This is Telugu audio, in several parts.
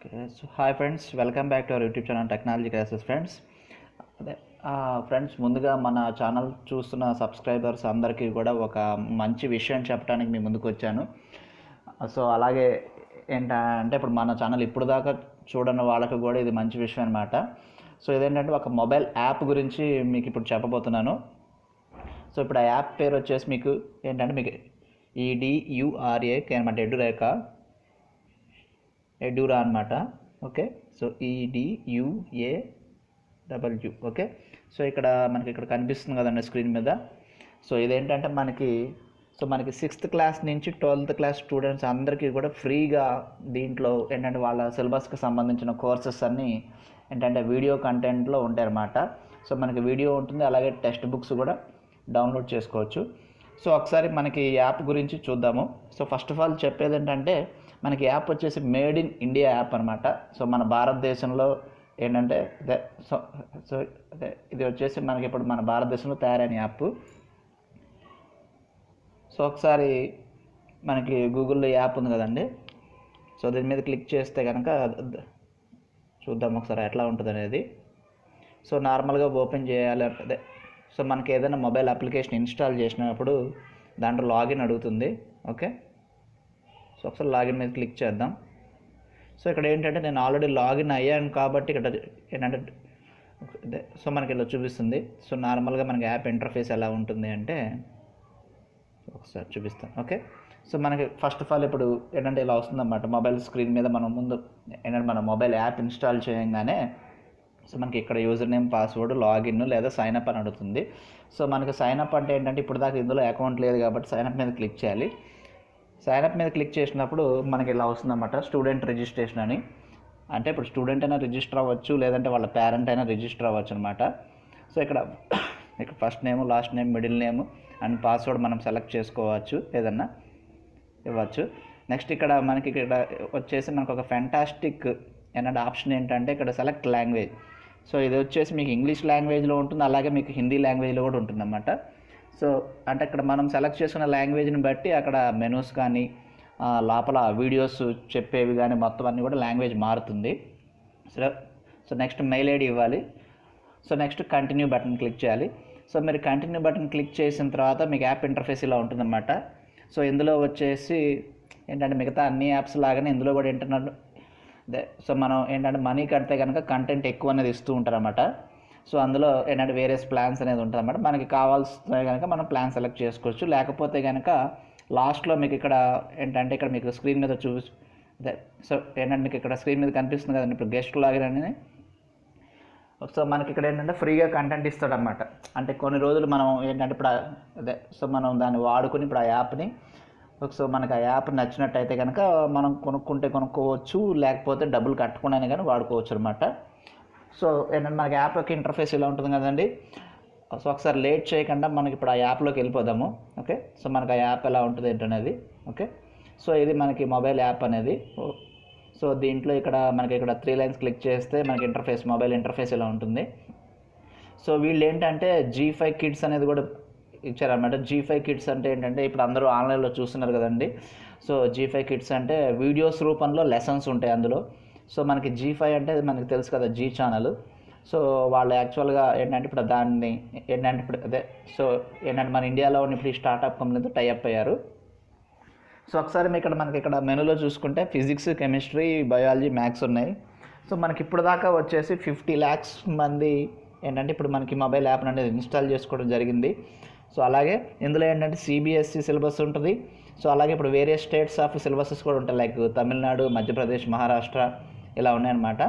Okay, so hi friends, welcome back to our YouTube channel Technology Classes friends. అదే ఫ్రెండ్స్, ముందుగా మన ఛానల్ చూస్తున్న సబ్స్క్రైబర్స్ అందరికీ కూడా ఒక మంచి విషయం చెప్పడానికి మీ ముందుకు వచ్చాను. సో అలాగే ఏంటంటే ఇప్పుడు మన ఛానల్ ఇప్పుడు దాకా చూడని వాళ్ళకి కూడా ఇది మంచి విషయం అనమాట. సో ఇదేంటంటే ఒక మొబైల్ యాప్ గురించి మీకు ఇప్పుడు చెప్పబోతున్నాను. సో ఇప్పుడు ఆ యాప్ పేరు వచ్చేసి మీకు ఏంటంటే మీకు EDURA అనమాట, ఎడ్యూరా అనమాట. Okay, so EDUAW. Okay, so మనకి కనిపిస్తుంది కదండి స్క్రీన్ మీద. సో ఇదేంటంటే మనకి 6th క్లాస్ నుంచి 12th క్లాస్ స్టూడెంట్స్ అందరికీ కూడా ఫ్రీగా దీంట్లో ఏంటంటే వాళ్ళ సిలబస్కి సంబంధించిన కోర్సెస్ అన్నీ ఏంటంటే వీడియో కంటెంట్లో ఉంటాయన్నమాట. సో మనకి వీడియో ఉంటుంది, అలాగే టెక్స్ట్ బుక్స్ కూడా డౌన్లోడ్ చేసుకోవచ్చు. సో ఒకసారి మనకి యాప్ గురించి చూద్దాము. సో ఫస్ట్ ఆఫ్ ఆల్ చెప్పేది ఏంటంటే మనకి యాప్ వచ్చేసి మేడ్ ఇన్ ఇండియా యాప్ అనమాట. సో మన భారతదేశంలో ఏంటంటే ఇది వచ్చేసి మనకి ఇప్పుడు మన భారతదేశంలో తయారైన యాప్. సో ఒకసారి మనకి గూగుల్లో యాప్ ఉంది కదండి, సో దీని మీద క్లిక్ చేస్తే కనుక చూద్దాం ఒకసారి ఎట్లా ఉంటుంది అనేది. సో నార్మల్గా ఓపెన్ చేయాలి అదే. సో మనకి ఏదైనా మొబైల్ అప్లికేషన్ ఇన్స్టాల్ చేసినప్పుడు దాంట్లో లాగిన్ అడుగుతుంది. ఓకే, సో ఒకసారి లాగిన్ మీద క్లిక్ చేద్దాం. సో ఇక్కడ ఏంటంటే నేను ఆల్రెడీ లాగిన్ అయ్యాను కాబట్టి ఇక్కడ ఏంటంటే సో మనకి ఇలా చూపిస్తుంది. సో నార్మల్గా మనకి యాప్ ఇంటర్ఫేస్ ఎలా ఉంటుంది అంటే ఒకసారి చూపిస్తాను. ఓకే, సో మనకి ఫస్ట్ ఆఫ్ ఆల్ ఇప్పుడు ఏంటంటే ఇలా వస్తుందన్నమాట. మొబైల్ స్క్రీన్ మీద మనం ముందు ఏంటంటే మన మొబైల్ యాప్ ఇన్స్టాల్ చేయగానే సో మనకి ఇక్కడ యూజర్ నేమ్, పాస్వర్డ్, లాగిన్ లేదా సైన్అప్ అని అడుగుతుంది. సో మనకి సైన్అప్ అంటే ఏంటంటే ఇప్పుడు దాకా ఇందులో అకౌంట్ లేదు కాబట్టి సైన్అప్ మీద క్లిక్ చేయాలి. సైన్అప్ మీద క్లిక్ చేసినప్పుడు మనకి ఇలా వస్తుందన్నమాట, స్టూడెంట్ రిజిస్ట్రేషన్ అని. అంటే ఇప్పుడు స్టూడెంట్ అయినా రిజిస్టర్ అవ్వచ్చు, లేదంటే వాళ్ళ పేరెంట్ అయినా రిజిస్టర్ అవ్వచ్చు అనమాట. సో ఇక్కడ first name, last name, middle name and password మనం సెలెక్ట్ చేసుకోవచ్చు, ఏదన్నా ఇవ్వచ్చు. నెక్స్ట్ ఇక్కడ వచ్చేసి మనకు ఒక ఫ్యాంటాస్టిక్ ఏంటంటే ఆప్షన్ ఏంటంటే ఇక్కడ సెలెక్ట్ లాంగ్వేజ్. సో ఇది వచ్చేసి మీకు ఇంగ్లీష్ లాంగ్వేజ్లో ఉంటుంది, అలాగే మీకు హిందీ లాంగ్వేజ్లో కూడా ఉంటుంది అన్నమాట. సో అంటే ఇక్కడ మనం సెలెక్ట్ చేసుకున్న లాంగ్వేజ్ని బట్టి అక్కడ మెనూస్ కానీ లోపల వీడియోస్ చెప్పేవి కానీ మొత్తం అన్నీ కూడా లాంగ్వేజ్ మారుతుంది. సో నెక్స్ట్ మెయిల్ ఐడి ఇవ్వాలి. So next continue button click చేయాలి. సో మీరు కంటిన్యూ బటన్ క్లిక్ చేసిన తర్వాత మీకు యాప్ ఇంటర్ఫేస్ ఇలా ఉంటుందన్నమాట. సో ఇందులో వచ్చేసి ఏంటంటే మిగతా అన్ని యాప్స్ లాగానే ఇందులో కూడా ఏంటంటే సో మనం ఏంటంటే మనీ కడితే కనుక కంటెంట్ ఎక్కువ అనేది ఇస్తూ ఉంటారన్నమాట. సో అందులో ఏంటంటే వేరియస్ ప్లాన్స్ అనేది ఉంటుంది అన్నమాట. మనకి కావాల్సిన కనుక మనం ప్లాన్ సెలెక్ట్ చేసుకోవచ్చు. లేకపోతే కనుక లాస్ట్లో మీకు ఇక్కడ ఏంటంటే ఇక్కడ మీకు స్క్రీన్ మీద సో ఏంటంటే మీకు ఇక్కడ స్క్రీన్ మీద కనిపిస్తుంది కదండి ఇప్పుడు గెస్ట్ లాగిన్ అనేది. సో మనకి ఇక్కడ ఏంటంటే ఫ్రీగా కంటెంట్ ఇస్తాడన్నమాట. అంటే కొన్ని రోజులు మనం ఏంటంటే ఇప్పుడు సో మనం దాన్ని వాడుకుని ఇప్పుడు ఆ యాప్ని సో మనకి ఆ యాప్ నచ్చినట్టయితే కనుక మనం కొనుక్కోవచ్చు, లేకపోతే డబ్బులు కట్టకుండా కానీ వాడుకోవచ్చు అనమాట. సో ఏంటంటే మనకి యాప్ యొక్క ఇంటర్ఫేస్ ఇలా ఉంటుంది కదండి. సో ఒకసారి లేట్ చేయకుండా మనకి ఇప్పుడు ఆ యాప్లోకి వెళ్ళిపోదాము. ఓకే, సో మనకి ఆ యాప్ ఎలా ఉంటుంది ఏంటనేది. ఓకే, సో ఇది మనకి మొబైల్ యాప్ అనేది. సో దీంట్లో మనకి ఇక్కడ 3 లైన్స్ క్లిక్ చేస్తే మనకి ఇంటర్ఫేస్, మొబైల్ ఇంటర్ఫేస్ ఇలా ఉంటుంది. సో వీళ్ళు ఏంటంటే G5 కిడ్స్ అనేది కూడా ఇచ్చారన్నమాట. G5 కిడ్స్ అంటే ఏంటంటే ఇప్పుడు అందరూ ఆన్లైన్లో చూస్తున్నారు కదండి. సో G5 కిడ్స్ అంటే వీడియోస్ రూపంలో లెసన్స్ ఉంటాయి అందులో. సో మనకి G5 అంటే మనకి తెలుసు కదా, జీ ఛానల్. సో వాళ్ళు యాక్చువల్గా ఏంటంటే ఇప్పుడు దాన్ని ఏంటంటే ఇప్పుడు సో ఏంటంటే మన ఇండియాలో ఇప్పుడు ఈ స్టార్టప్ కంపెనీతో టైఅప్ అయ్యారు. సో ఒకసారి మనకి ఇక్కడ మెనూలో చూసుకుంటే ఫిజిక్స్, కెమిస్ట్రీ, బయాలజీ, మ్యాథ్స్ ఉన్నాయి. సో మనకి ఇప్పుడు దాకా వచ్చేసి 50 lakhs మంది ఏంటంటే ఇప్పుడు మనకి మొబైల్ యాప్ అనేది ఇన్స్టాల్ చేసుకోవడం జరిగింది. సో అలాగే ఇందులో ఏంటంటే CBSE సిలబస్ ఉంటుంది. సో అలాగే ఇప్పుడు వేరే స్టేట్స్ ఆఫ్ సిలబసెస్ కూడా ఉంటాయి, లైక్ తమిళనాడు, మధ్యప్రదేశ్, మహారాష్ట్ర ఇలా ఉన్నాయన్నమాట.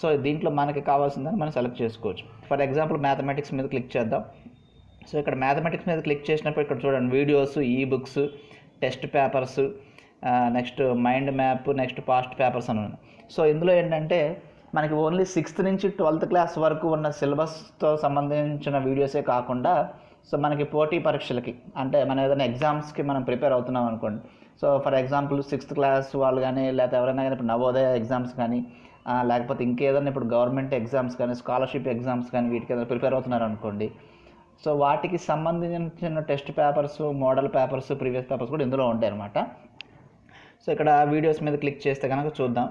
సో దీంట్లో మనకి కావాల్సిందని మనం సెలెక్ట్ చేసుకోవచ్చు. ఫర్ ఎగ్జాంపుల్ మ్యాథమెటిక్స్ మీద క్లిక్ చేద్దాం. సో ఇక్కడ మ్యాథమెటిక్స్ మీద క్లిక్ చేసినప్పుడు ఇక్కడ చూడండి videos, ebooks, test papers, next mind map, next past papers అని ఉన్నాయి. సో ఇందులో ఏంటంటే మనకి ఓన్లీ 6th నుంచి 12th క్లాస్ వరకు ఉన్న సిలబస్తో సంబంధించిన వీడియోసే కాకుండా సో మనకి పోటీ పరీక్షలకి అంటే మనం ఏదైనా ఎగ్జామ్స్కి మనం ప్రిపేర్ అవుతున్నాం అనుకోండి. So for example 6th class వాళ్ళు కానీ, లేకపోతే ఎవరైనా కానీ ఇప్పుడు నవోదయ ఎగ్జామ్స్ కానీ, లేకపోతే ఇంకేదైనా ఇప్పుడు గవర్నమెంట్ ఎగ్జామ్స్ కానీ, స్కాలర్షిప్ ఎగ్జామ్స్ కానీ వీటికి ఏదైనా ప్రిపేర్ అవుతున్నారు అనుకోండి. సో వాటికి సంబంధించిన test papers, model papers, previous papers కూడా ఇందులో ఉంటాయి అన్నమాట. సో ఇక్కడ వీడియోస్ మీద క్లిక్ చేస్తే కనుక చూద్దాం.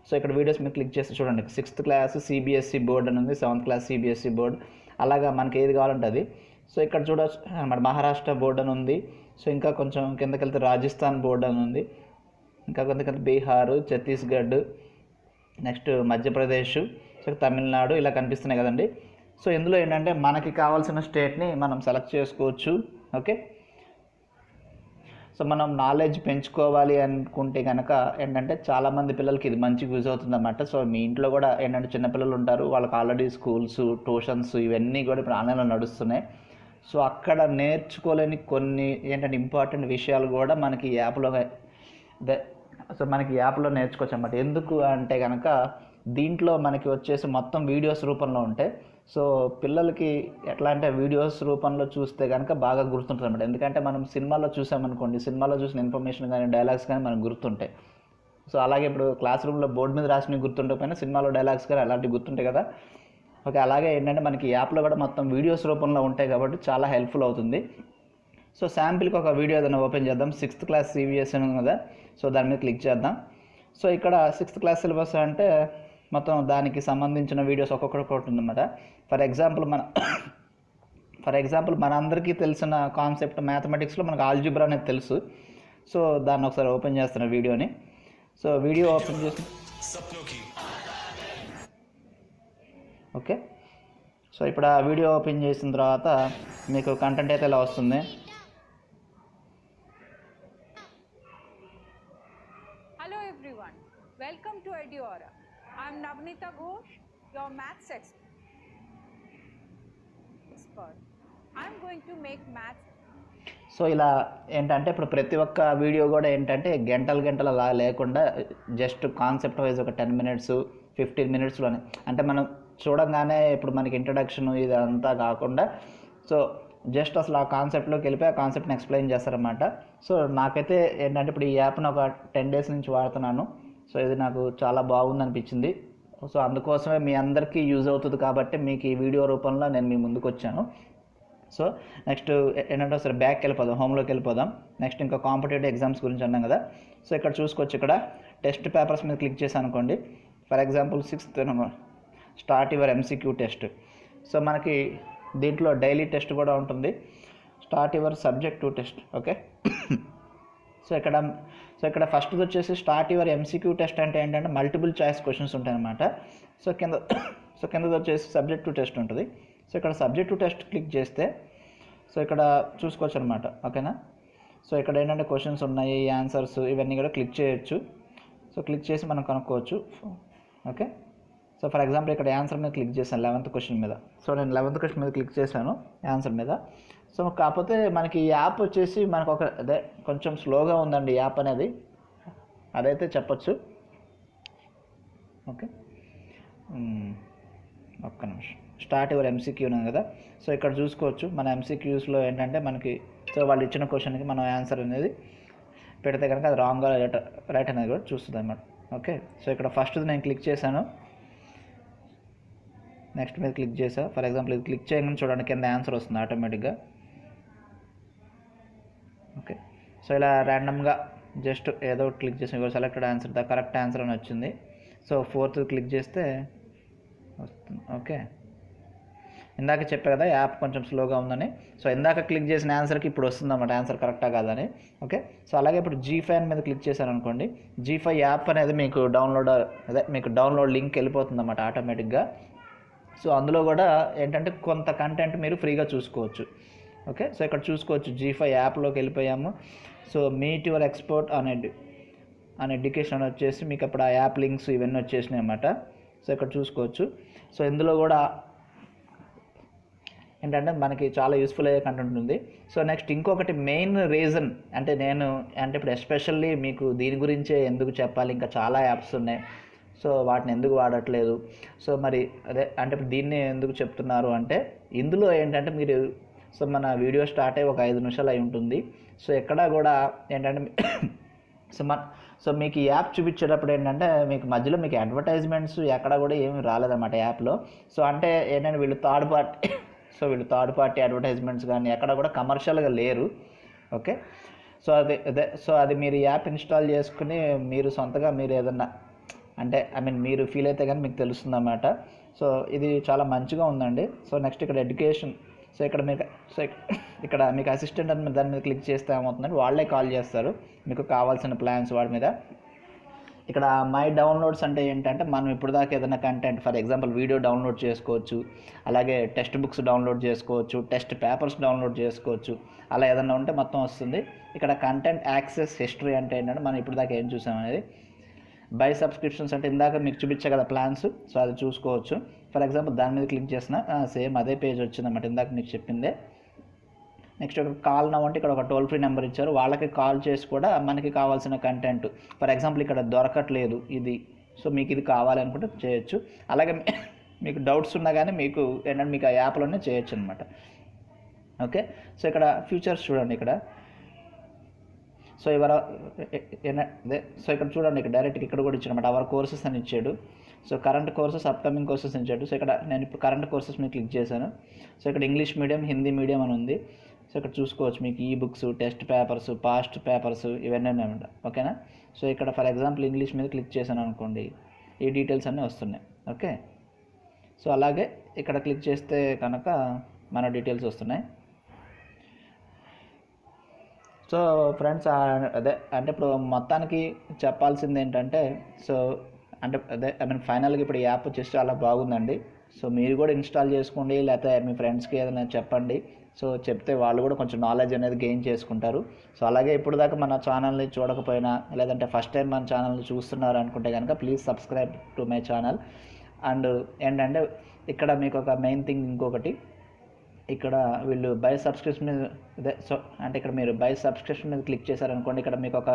సో ఇక్కడ వీడియోస్ మీద క్లిక్ చేస్తే చూడండి 6th క్లాస్ సిబిఎస్ఈ బోర్డ్ అని ఉంది, 7th క్లాస్ సిబిఎస్ఈ బోర్డ్, అలాగా మనకి ఏది కావాలంటే అది. సో ఇక్కడ చూడొచ్చు మన మహారాష్ట్ర బోర్డ్ అని ఉంది. సో ఇంకా కొంచెం కిందకి వెళ్తే రాజస్థాన్ బోర్డ్ అని ఉంది, ఇంకా కొంత బీహార్, ఛత్తీస్గఢ్, నెక్స్ట్ మధ్యప్రదేశ్, సో తమిళనాడు ఇలా కనిపిస్తున్నాయి కదండి. సో ఇందులో ఏంటంటే మనకి కావాల్సిన స్టేట్ని మనం సెలెక్ట్ చేసుకోవచ్చు. ఓకే, సో మనం నాలెడ్జ్ పెంచుకోవాలి అనుకుంటే కనుక ఏంటంటే చాలామంది పిల్లలకి ఇది మంచి యూజ్ అవుతుంది అన్నమాట. సో మీ ఇంట్లో కూడా ఏంటంటే చిన్నపిల్లలు ఉంటారు, వాళ్ళకి ఆల్రెడీ స్కూల్స్, ట్యూషన్స్ ఇవన్నీ కూడా ఇప్పుడు ఆన్లైన్లో నడుస్తున్నాయి. సో అక్కడ నేర్చుకోలేని కొన్ని ఏంటంటే ఇంపార్టెంట్ విషయాలు కూడా మనకి ఈ యాప్లో నేర్చుకోవచ్చు అన్నమాట. ఎందుకు అంటే కనుక దీంట్లో మనకి వచ్చేసి మొత్తం వీడియోస్ రూపంలో ఉంటాయి. సో పిల్లలకి ఎట్లా అంటే వీడియోస్ రూపంలో చూస్తే కనుక బాగా గుర్తుంటుంది అన్నమాట. ఎందుకంటే మనం సినిమాలో చూసామనుకోండి, సినిమాలో చూసిన ఇన్ఫర్మేషన్ కానీ డైలాగ్స్ కానీ మనకు గుర్తుంటాయి. సో అలాగే ఇప్పుడు క్లాస్ రూమ్లో బోర్డు మీద రాసినవి గుర్తుండకపోయినా సినిమాలో డైలాగ్స్ కానీ అలాంటివి గుర్తుంటాయి కదా. ఓకే, అలాగే ఏంటంటే మనకి యాప్లో కూడా మొత్తం వీడియోస్ రూపంలో ఉంటాయి కాబట్టి చాలా హెల్ప్ఫుల్ అవుతుంది. సో శాంపిల్కి ఒక వీడియో ఏదైనా ఓపెన్ చేద్దాం. 6th క్లాస్ సిబిఎస్ఈ ఉంది కదా, సో దాని మీద క్లిక్ చేద్దాం. సో ఇక్కడ 6th క్లాస్ సిలబస్ అంటే మొత్తం దానికి సంబంధించిన వీడియోస్ ఒక్కొక్కటి ఉందన్నమాట. ఫర్ ఎగ్జాంపుల్ మనందరికీ తెలిసిన కాన్సెప్ట్ మ్యాథమెటిక్స్లో మనకు ఆల్జిబ్రా అనేది తెలుసు. సో దాన్ని ఒకసారి ఓపెన్ చేస్తున్న వీడియోని. సో వీడియో ఓపెన్ చేసి ఓకే, సో ఇప్పుడు ఆ వీడియో ఓపెన్ చేసిన తర్వాత మీకు కంటెంట్ అయితే ఇలా వస్తుంది. Hello everyone, welcome to Eduauraa. I am Navnita Ghosh, your maths expert. I am going to make maths. So ఇలా ఏంటంటే ఇప్పుడు ప్రతి ఒక్క వీడియో కూడా ఏంటంటే గంటలు అలా లేకుండా జస్ట్ కాన్సెప్ట్ వైజ్ ఒక 10 minutes 15 minutesలోనే, అంటే మనం చూడంగానే ఇప్పుడు మనకి ఇంట్రడక్షన్ ఇదంతా కాకుండా సో జస్ట్ అసలు ఆ కాన్సెప్ట్లోకి వెళ్ళిపోయి ఆ కాన్సెప్ట్ని ఎక్స్ప్లెయిన్ చేస్తారన్నమాట. సో నాకైతే ఏంటంటే ఇప్పుడు ఈ యాప్ను ఒక 10 days నుంచి వాడుతున్నాను. సో ఇది నాకు చాలా బాగుంది అనిపించింది. సో అందుకోసమే మీ అందరికీ యూజ్ అవుతుంది కాబట్టి మీకు ఈ వీడియో రూపంలో నేను మీ ముందుకు వచ్చాను. సో నెక్స్ట్ ఏంటంటే సరే బ్యాక్కి వెళ్ళిపోదాం, హోమ్లోకి వెళ్ళిపోదాం. నెక్స్ట్ ఇంకా కాంపిటేటివ్ ఎగ్జామ్స్ గురించి అన్నాం కదా. సో ఇక్కడ చూసుకోవచ్చు, ఇక్కడ టెస్ట్ పేపర్స్ మీద క్లిక్ చేశాను అనుకోండి. For example 6th start your MCQ test. So మనకి దీంట్లో డైలీ టెస్ట్ కూడా ఉంటుంది, start your subjective test. Okay, so ఇక్కడ ఫస్ట్ది వచ్చేసి స్టార్ట్ యువర్ ఎంసీక్యూ టెస్ట్ అంటే ఏంటంటే మల్టిపుల్ చాయిస్ క్వశ్చన్స్ ఉంటాయి అన్నమాట. సో కిందది వచ్చేసి సబ్జెక్టివ్ టెస్ట్ ఉంటుంది. సో ఇక్కడ సబ్జెక్టివ్ టెస్ట్ క్లిక్ చేస్తే సో ఇక్కడ చూసుకోవచ్చు అనమాట. ఓకేనా, సో ఇక్కడ ఏంటంటే క్వశ్చన్స్ ఉన్నాయి, ఆన్సర్స్ ఇవన్నీ కూడా క్లిక్ చేయొచ్చు. సో క్లిక్ చేసి మనం కనుక్కోవచ్చు. ఓకే, సో ఫర్ ఎగ్జాంపుల్ ఇక్కడ ఆన్సర్ మీద క్లిక్ చేశాను 11th క్వశ్చన్ మీద. సో నేను 11th క్వశ్చన్ మీద క్లిక్ చేశాను ఆన్సర్ మీద. సో కాకపోతే మనకి ఈ యాప్ వచ్చేసి మనకు అదే కొంచెం స్లోగా ఉందండి ఈ యాప్ అనేది, అదైతే చెప్పచ్చు. ఓకే, ఒక్క నిమిషం. స్టార్ట్ యువర్ ఎంసీక్యూ ఉంది కదా. సో ఇక్కడ చూసుకోవచ్చు మన ఎంసీక్యూస్లో ఏంటంటే మనకి సో వాళ్ళు ఇచ్చిన క్వశ్చన్కి మనం ఆన్సర్ అనేది పెడితే కనుక అది రాంగ్గా రైట్ అనేది కూడా చూస్తుంది అన్నమాట. ఓకే, సో ఇక్కడ ఫస్ట్ది నేను క్లిక్ చేశాను, నెక్స్ట్ మీద క్లిక్ చేసా. ఫర్ ఎగ్జాంపుల్ ఇది క్లిక్ చేయగానే చూడండి కింద ఆన్సర్ వస్తుంది ఆటోమేటిక్గా. ఓకే, సో ఇలా ర్యాండమ్గా జస్ట్ ఏదో ఒకటి క్లిక్ చేసి your selected answer the correct answer అని వచ్చింది. సో 4th క్లిక్ చేస్తే వస్తుంది. ఓకే, ఇందాక చెప్పా కదా యాప్ కొంచెం స్లోగా ఉందని. సో ఇందాక క్లిక్ చేసిన ఆన్సర్కి ఇప్పుడు వస్తుందన్నమాట ఆన్సర్ కరెక్టా కాదని. ఓకే, సో అలాగే ఇప్పుడు G5 మీద క్లిక్ చేశాను అనుకోండి, G5 యాప్ అనేది మీకు డౌన్లోడ్ లింక్ వెళ్ళిపోతుంది అన్నమాట ఆటోమేటిక్గా. సో అందులో కూడా ఏంటంటే కొంత కంటెంట్ మీరు ఫ్రీగా చూసుకోవచ్చు. ఓకే, సో ఇక్కడ చూసుకోవచ్చు G5 యాప్లోకి వెళ్ళిపోయాము. సో మీట్ యువర్ ఎక్స్పర్ట్ అనే ఎడ్యుకేషన్ వచ్చేసి మీకు అప్పుడు ఆ యాప్ లింక్స్ ఇవన్నీ వచ్చేసినాయి అన్నమాట. సో ఇక్కడ చూసుకోవచ్చు. సో ఇందులో కూడా ఏంటంటే మనకి చాలా యూస్ఫుల్ అయ్యే కంటెంట్ ఉంది. సో నెక్స్ట్ ఇంకొకటి మెయిన్ రీజన్ అంటే ఇప్పుడు ఎస్పెషల్లీ మీకు దీని గురించే ఎందుకు చెప్పాలి, ఇంకా చాలా యాప్స్ ఉన్నాయి, సో వాటిని ఎందుకు వాడట్లేదు, సో మరి అదే అంటే ఇప్పుడు దీన్ని ఎందుకు చెప్తున్నారు అంటే ఇందులో ఏంటంటే మీరు సో మన వీడియో స్టార్ట్ అయ్యి ఒక 5 నిమిషాలు అయి ఉంటుంది. సో ఎక్కడా కూడా ఏంటంటే సో మీకు ఈ యాప్ చూపించేటప్పుడు ఏంటంటే మీకు మధ్యలో మీకు అడ్వర్టైజ్మెంట్స్ ఎక్కడ కూడా ఏమి రాలేదన్నమాట యాప్లో. సో అంటే ఏంటంటే వీళ్ళు థర్డ్ పార్టీ అడ్వర్టైజ్మెంట్స్ కానీ ఎక్కడ కూడా కమర్షియల్గా లేరు. ఓకే, సో అది మీరు యాప్ ఇన్స్టాల్ చేసుకుని మీరు సొంతగా మీరు ఏదన్నా అంటే మీరు ఫీల్ అయితే కానీ మీకు తెలుస్తుంది అన్నమాట. సో ఇది చాలా మంచిగా ఉందండి. సో నెక్స్ట్ ఇక్కడ ఎడ్యుకేషన్. సో ఇక్కడ మీకు ఇక్కడ మీకు అసిస్టెంట్ అని దాని మీద క్లిక్ చేస్తే ఏమవుతుందంటే వాళ్ళే కాల్ చేస్తారు మీకు కావాల్సిన ప్లాన్స్ వాడి మీద. ఇక్కడ మై డౌన్లోడ్స్ అంటే ఏంటంటే మనం ఇప్పుడు దాకా ఏదైనా content, for example video download చేసుకోవచ్చు, అలాగే టెక్స్ట్ బుక్స్ డౌన్లోడ్ చేసుకోవచ్చు, టెస్ట్ పేపర్స్ డౌన్లోడ్ చేసుకోవచ్చు, అలా ఏదైనా ఉంటే మొత్తం వస్తుంది. ఇక్కడ కంటెంట్ యాక్సెస్ హిస్టరీ అంటే ఏంటంటే మనం ఇప్పుడు దాకా ఏం చూసాం అనేది. బై సబ్స్క్రిప్షన్స్ అంటే ఇందాక మీకు చూపించా కదా ప్లాన్స్, సో అది చూసుకోవచ్చు. ఫర్ ఎగ్జాంపుల్ దాని మీద క్లిక్ చేసిన సేమ్ అదే పేజ్ వచ్చిందన్నమాట ఇందాక మీకు చెప్పిందే. నెక్స్ట్ ఒక కాల్ నవ్ అంటే ఇక్కడ ఒక టోల్ ఫ్రీ నెంబర్ ఇచ్చారు, వాళ్ళకి కాల్ చేసి కూడా మనకి కావాల్సిన కంటెంట్, ఫర్ ఎగ్జాంపుల్ ఇక్కడ దొరకట్లేదు ఇది, సో మీకు ఇది కావాలనుకుంటే చేయొచ్చు. అలాగే మీకు డౌట్స్ ఉన్నా కానీ మీకు ఏంటంటే మీకు ఆ యాప్లోనే చేయొచ్చు అనమాట. ఓకే, సో ఇక్కడ ఫ్యూచర్స్ చూడండి ఇక్కడ. సో సో ఇక్కడ చూడండి, ఇక్కడ డైరెక్ట్గా ఇక్కడ కూడా ఇచ్చాడు అనమాట, అవర్ కోర్సెస్ అని ఇచ్చాడు. So current courses, upcoming courses అని ఇచ్చాడు. సో ఇక్కడ నేను ఇప్పుడు కరెంట్ కోర్సెస్ మీద క్లిక్ చేశాను. సో ఇక్కడ ఇంగ్లీష్ మీడియం, హిందీ మీడియం అని ఉంది. సో ఇక్కడ చూసుకోవచ్చు మీకు ఈ books, test papers, past papers ఇవన్నీ ఉన్నాయన్నమాట. ఓకేనా. సో ఇక్కడ ఫర్ ఎగ్జాంపుల్ ఇంగ్లీష్ మీద క్లిక్ చేశాను అనుకోండి, ఈ డీటెయిల్స్ అన్నీ వస్తున్నాయి. ఓకే, సో అలాగే ఇక్కడ క్లిక్ చేస్తే కనుక మన డీటెయిల్స్ వస్తున్నాయి. సో ఫ్రెండ్స్ అదే అంటే ఇప్పుడు మొత్తానికి చెప్పాల్సింది ఏంటంటే, సో అంటే అదే ఫైనల్గా ఇప్పుడు ఈ యాప్ వచ్చేసి చాలా బాగుందండి. సో మీరు కూడా ఇన్స్టాల్ చేసుకోండి, లేకపోతే మీ ఫ్రెండ్స్కి ఏదైనా చెప్పండి. సో చెప్తే వాళ్ళు కూడా కొంచెం నాలెడ్జ్ అనేది గెయిన్ చేసుకుంటారు. సో అలాగే ఇప్పుడు దాకా మన ఛానల్ని చూడకపోయినా, లేదంటే ఫస్ట్ టైం మన ఛానల్ని చూస్తున్నారు అనుకుంటే కనుక please subscribe to my channel. And ఏంటంటే ఇక్కడ మీకు ఒక మెయిన్ థింగ్ ఇంకొకటి, ఇక్కడ వీళ్ళు బై సబ్స్క్రిప్షన్ మీద అదే సో అంటే ఇక్కడ మీరు బై సబ్స్క్రిప్షన్ మీద క్లిక్ చేశారనుకోండి, ఇక్కడ మీకు ఒక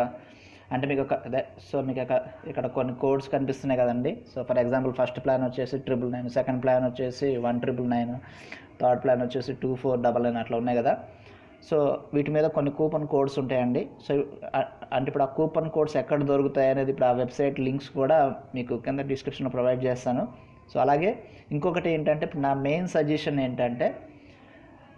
అదే సో మీకు ఇక్కడ కొన్ని కోడ్స్ కనిపిస్తున్నాయి కదండి. So for example first plan వచ్చేసి 999, సెకండ్ ప్లాన్ వచ్చేసి 1999, థర్డ్ ప్లాన్ వచ్చేసి 2499 అట్లా ఉన్నాయి కదా. సో వీటి మీద కొన్ని కూపన్ కోడ్స్ ఉంటాయండి. సో అంటే ఇప్పుడు ఆ కూపన్ కోడ్స్ ఎక్కడ దొరుకుతాయి అనేది ఇప్పుడు ఆ వెబ్సైట్ లింక్స్ కూడా మీకు కింద డిస్క్రిప్షన్లో ప్రొవైడ్ చేస్తాను. సో అలాగే ఇంకొకటి ఏంటంటే ఇప్పుడు నా మెయిన్ సజెషన్ ఏంటంటే,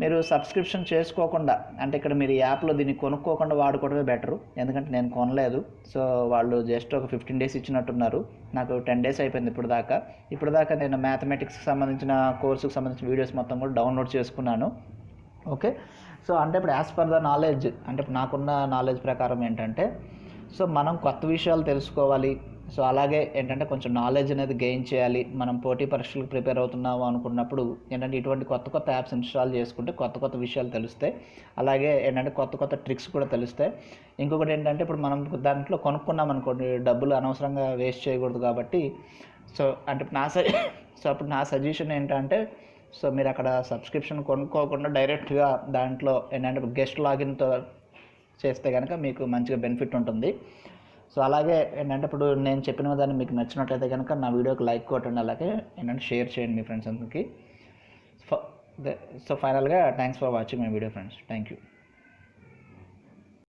మీరు సబ్స్క్రిప్షన్ చేసుకోకుండా అంటే ఇక్కడ మీరు యాప్లో దీన్ని కొనుక్కోకుండా వాడుకోవడమే బెటరు. ఎందుకంటే నేను కొనలేదు. సో వాళ్ళు జస్ట్ ఒక 15 days ఇచ్చినట్టున్నారు, నాకు 10 days అయిపోయింది ఇప్పుడు దాకా నేను మ్యాథమెటిక్స్కి సంబంధించిన కోర్సుకి సంబంధించిన వీడియోస్ మొత్తం కూడా డౌన్లోడ్ చేసుకున్నాను. ఓకే, సో అంటే ఇప్పుడు యాజ్ పర్ ద నాలెడ్జ్, అంటే ఇప్పుడు నాకున్న నాలెడ్జ్ ప్రకారం ఏంటంటే, సో మనం కొత్త విషయాలు తెలుసుకోవాలి. సో అలాగే ఏంటంటే కొంచెం నాలెడ్జ్ అనేది గెయిన్ చేయాలి. మనం పోటీ పరీక్షలకు ప్రిపేర్ అవుతున్నాము అనుకున్నప్పుడు ఏంటంటే ఇటువంటి కొత్త యాప్స్ ఇన్స్టాల్ చేసుకుంటే కొత్త విషయాలు తెలుస్తాయి. అలాగే ఏంటంటే కొత్త ట్రిక్స్ కూడా తెలుస్తాయి. ఇంకొకటి ఏంటంటే ఇప్పుడు మనం దాంట్లో కొనుక్కున్నాం అనుకోండి, డబ్బులు అనవసరంగా వేస్ట్ చేయకూడదు కాబట్టి సో అంటే అప్పుడు నా సజెషన్ ఏంటంటే, సో మీరు అక్కడ సబ్స్క్రిప్షన్ కొనుక్కోకుండా డైరెక్ట్గా దాంట్లో ఏంటంటే గెస్ట్ లాగిన్తో చేస్తే కనుక మీకు మంచిగా బెనిఫిట్ ఉంటుంది. సో అలాగే ఏంటంటే ఇప్పుడు నేను చెప్పిన దాన్ని మీకు నచ్చినట్లయితే కనుక నా వీడియోకి లైక్ కొట్టండి, అలాగే ఏంటంటే షేర్ చేయండి మీ ఫ్రెండ్స్ అందరికీ. సో ఫైనల్గా thanks for watching my video friends. Thank you.